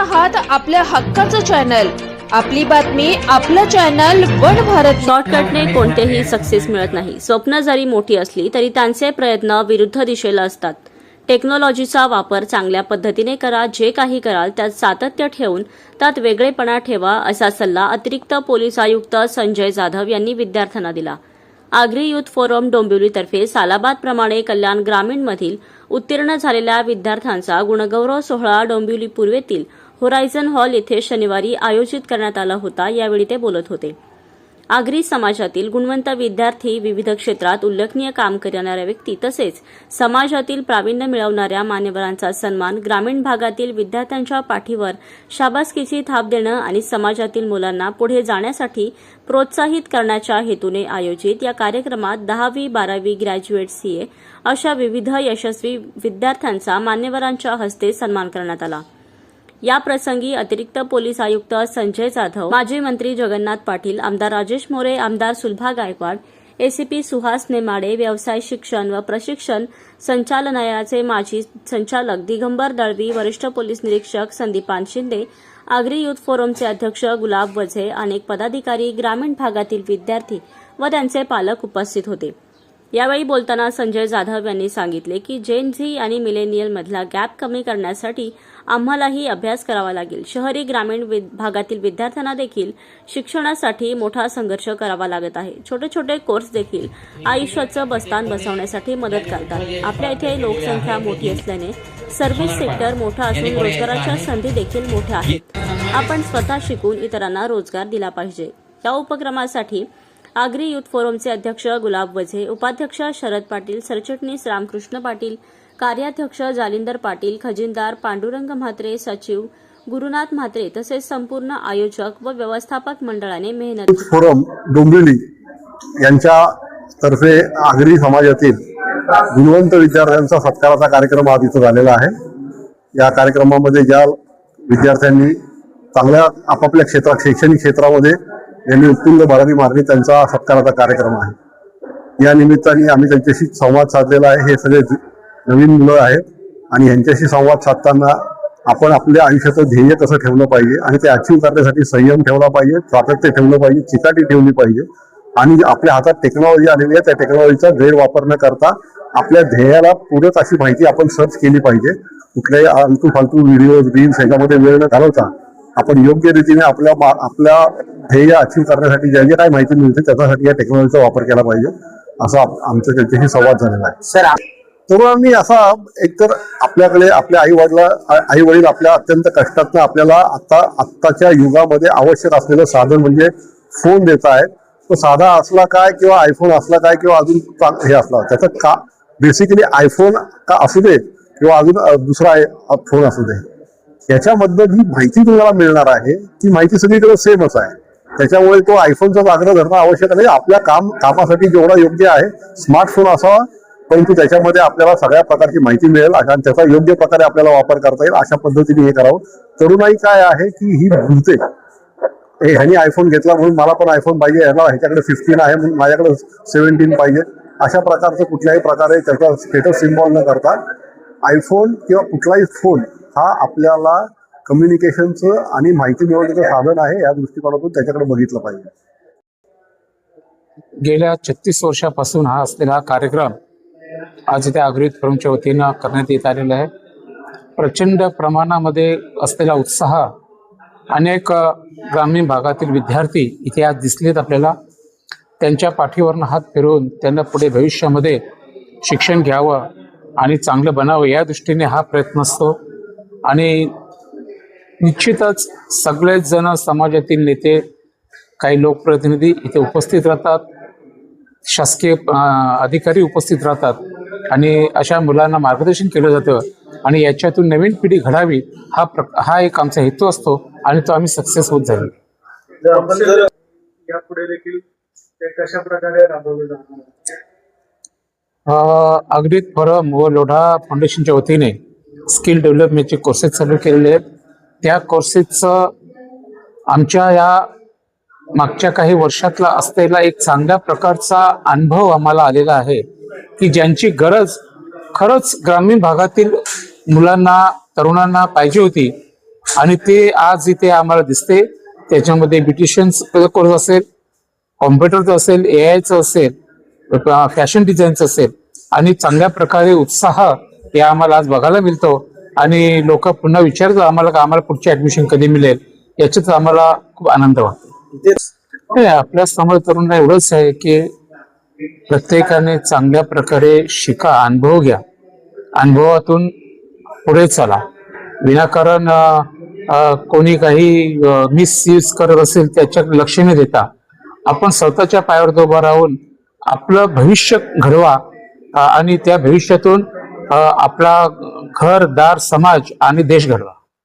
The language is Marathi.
आहात आपल्या हक्काचं चॅनल, आपली बातमी आपलं चॅनल वन भारत। शॉर्टकटने कोणतेही सक्सेस मिळत नाही। स्वप्न जरी मोठी असली तरी त्यांचे प्रयत्न विरुद्ध दिशेला असतात। टेक्नॉलॉजीचा वापर चांगल्या पद्धतीने करा, जे काही कराल त्यात सातत्य ठेवून त्यात वेगळेपणा ठेवा, असा सल्ला अतिरिक्त पोलीस आयुक्त संजय जाधव यांनी विद्यार्थ्यांना दिला। आगरी युथ फोरम डोंबिवलीतर्फे सालाबाद प्रमाणे कल्याण ग्रामीणमधील उत्तीर्ण झालेल्या विद्यार्थ्यांचा गुणगौरव सोहळा डोंबिवली पूर्वेतील होरायझन हॉल येथे शनिवारी आयोजित करण्यात आला होता। यावेळी ते बोलत होते। आगरी समाजातील गुणवंत विद्यार्थी, विविध क्षेत्रात उल्लेखनीय काम करणाऱ्या व्यक्ती तसेच समाजातील प्रावीण्य मिळवणाऱ्या मान्यवरांचा सन्मान, ग्रामीण भागातील विद्यार्थ्यांच्या पाठीवर शाबासकीची थाप देणं आणि समाजातील मुलांना पुढे जाण्यासाठी प्रोत्साहित करण्याच्या हेतूने आयोजित या कार्यक्रमात 10वी 12वी ग्रॅज्युएट सीए अशा विविध यशस्वी विद्यार्थ्यांचा मान्यवरांच्या हस्ते सन्मान करण्यात आला। या प्रसंगी अतिरिक्त पोलीस आयुक्त संजय जाधव, माजी मंत्री जगन्नाथ पाटील, आमदार राजेश मोरे, आमदार सुलभा गायकवाड, एसीपी सुहास नेमाडे, व्यवसाय शिक्षण व प्रशिक्षण संचालनालयाचे माजी संचालक दिगंबर दळवी, वरिष्ठ पोलीस निरीक्षक संदीपान शिंदे, आगरी युथ फोरमचे अध्यक्ष गुलाब वझे, अनेक पदाधिकारी, ग्रामीण भागातील विद्यार्थी व त्यांचे पालक उपस्थित होते। यावेळी बोलताना संजय जाधव यांनी सांगितले की जेन झी आणि मिलेनियल मधला गॅप कमी करण्यासाठी आम्हालाही अभ्यास करावा लागेल। शहरी ग्रामीण भागातील विद्यार्थ्यांना देखील शिक्षणासाठी मोठा संघर्ष करावा लागत आहे। छोटे छोटे कोर्स देखील आयुष्याचं बस्तान बसवण्यासाठी मदत करतात। आपल्या इथे लोकसंख्या मोठी असल्याने सर्व्हिस सेक्टर मोठा असून रोजगाराच्या संधी देखील मोठ्या आहेत। आपण स्वतः शिकून इतरांना रोजगार दिला पाहिजे। या उपक्रमासाठी आगरी युथ फोरमचे अध्यक्ष गुलाब वझे, उपाध्यक्ष शरद पाटील, सरचिटणीस रामकृष्ण पाटील, कार्याध्यक्ष जालिंदर पाटील, खजिनदार पांडुरंग म्हात्रे, सचिव गुरुनाथ म्हात्रे तसेच संपूर्ण आयोजक व व्यवस्थापक मंडळाने मेहनत केली। फोरम डोंबिवली यांच्या तर्फे आगरी समाजातील गुणवंत विद्यार्थ्यांचा सत्काराचा कार्यक्रम आज इथं झालेला आहे। या कार्यक्रमामध्ये ज्या विद्यार्थ्यांनी चांगल्या आपापल्या क्षेत्रात शैक्षणिक क्षेत्रामध्ये यांनी उत्तुंग भरारी मारली त्यांचा सत्काराचा कार्यक्रम आहे। या निमित्ताने आम्ही त्यांच्याशी संवाद साधलेला आहे। हे सगळे नवीन मुलं आहेत आणि यांच्याशी संवाद साधताना आपण आपल्या आयुष्याचं ध्येय कसं ठेवलं पाहिजे आणि ते अचीव्ह करण्यासाठी संयम ठेवला पाहिजे, सातत्य ठेवलं पाहिजे, चिकाटी ठेवली पाहिजे आणि आपल्या हातात टेक्नॉलॉजी आलेली आहे त्या टेक्नॉलॉजीचा गैरवापर न करता आपल्या ध्येयाला पूरक अशी माहिती आपण सर्च केली पाहिजे। कुठल्याही आलतू फालतू व्हिडिओ रील्स ह्याच्यामध्ये वेळ न घालवता आपण योग्य रीतीने आपल्या ध्येय अचीव्ह करण्यासाठी ज्या काही माहिती मिळते त्याच्यासाठी या टेक्नॉलॉजीचा वापर केला पाहिजे, असा आमचा त्यांच्याशी संवाद झालेला आहे। सर, तरुणांनी असा एकतर आपल्याकडे आपल्या आई वडील आपल्या अत्यंत कष्टातनं आपल्याला आत्ताच्या युगामध्ये आवश्यक असलेलं साधन म्हणजे फोन देत आहेत। तो साधा असला काय किंवा आयफोन असला काय किंवा अजून हे असला, त्याचं का बेसिकली आयफोन का असू दे किंवा अजून दुसरा फोन असू दे, याच्यामधनं जी माहिती तुम्हाला मिळणार आहे ती माहिती सगळीकडे सेमच आहे। त्याच्यामुळे तो आयफोनचा आग्रह धरणं आवश्यक नाही। आपल्या कामासाठी जेवढा योग्य आहे स्मार्टफोन असावा, परंतु त्याच्यामध्ये आपल्याला सगळ्या प्रकारची माहिती मिळेल आणि त्याचा योग्य प्रकारे आपल्याला वापर करता येईल अशा पद्धतीने हे करावं। तरुणाई काय आहे की ही भूलते, ह्यानी आयफोन घेतला म्हणून मला पण आयफोन पाहिजे, ह्याच्याकडे 15 आहे म्हणून माझ्याकडे 17 पाहिजे, अशा प्रकारचं कुठल्याही प्रकारे त्याचा स्टेटस सिम्बॉल न करता आयफोन किंवा कुठलाही फोन हा आपल्याला कम्युनिकेशनचं आणि माहिती मिळवण्याचं साधन आहे, या दृष्टिकोनातून त्याच्याकडे बघितलं पाहिजे। गेल्या 36 वर्षापासून हा असलेला कार्यक्रम आज इथे आगरी युथ फोरमच्या वतीनं करण्यात येत आलेला आहे। प्रचंड प्रमाणामध्ये असलेला उत्साह, अनेक ग्रामीण भागातील विद्यार्थी इथे आज दिसलेत आपल्याला। त्यांच्या पाठीवरनं हात फिरवून त्यांना पुढे भविष्यामध्ये शिक्षण घ्यावं आणि चांगलं बनावं या दृष्टीने हा प्रयत्न असतो। आणि निश्चितच सगळेच जण, समाजातील नेते, काही लोकप्रतिनिधी इथे उपस्थित राहतात, शासकीय अधिकारी उपस्थित राहतात आणि अशा मुलांना मार्गदर्शन केलं जातं आणि याच्यातून नवीन पिढी घडावी हा एक आमचा हेतू असतो आणि तो आम्ही सक्सेस होत जाईल। यापुढे देखील ते कशा प्रकारे राबवले जाणार? आगरी युथ फोरम व लोढा फाउंडेशनच्या वतीने स्किल डेव्हलपमेंटचे कोर्सेस चालू केलेले आहेत। त्या कोर्सेसचं आमच्या या मागच्या काही वर्षातला असलेला एक चांगल्या प्रकारचा अनुभव आम्हाला आलेला आहे की ज्यांची गरज खरंच ग्रामीण भागातील मुलांना, तरुणांना पाहिजे होती आणि ते आज इथे आम्हाला दिसते. त्याच्यामध्ये ब्युटिशियन्सचा कोर्स असेल, कॉम्प्युटरचं असेल, AIचं असेल, फॅशन डिझाईनचं असेल आणि चांगल्या प्रकारे उत्साह हे आम्हाला आज बघायला मिळतो. आणि लोक पुन्हा विचारतात आम्हाला का आम्हाला पुढची ऍडमिशन कधी मिळेल, याच्यात आम्हाला खूप आनंद वाटतो. आपल्या समोर तरुणांना एवढंच आहे की प्रत्येकाने चांगल्या प्रकारे शिका, अनुभव घ्या, अनुभवातून पुढे चला. विनाकारण कोणी काही मिसयूज करत असेल त्याच्याकडे लक्ष न देता आपण स्वतःच्या पायावर उभं राहून आपलं भविष्य घडवा आणि त्या भविष्यातून आपला घर, दार, समाज आणि देश घडवा.